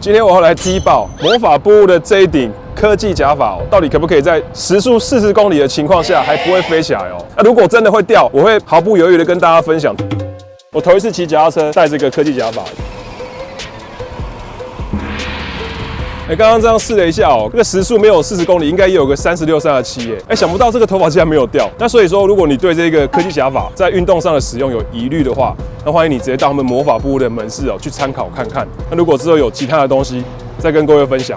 今天我要来踢爆魔法部屋的这一顶科技假发哦，到底可不可以在时速40公里的情况下还不会飞起来哦？那如果真的会掉，我会毫不犹豫的跟大家分享。我头一次骑脚踏车戴这个科技假发。刚刚这样试了一下哦，这个时速没有40公里，应该也有个36、37耶。想不到这个头发竟然没有掉。那所以说，如果你对这个科技假发在运动上的使用有疑虑的话，那欢迎你直接到他们魔法部屋的门市哦去参考看看。那如果之后有其他的东西，再跟各位分享。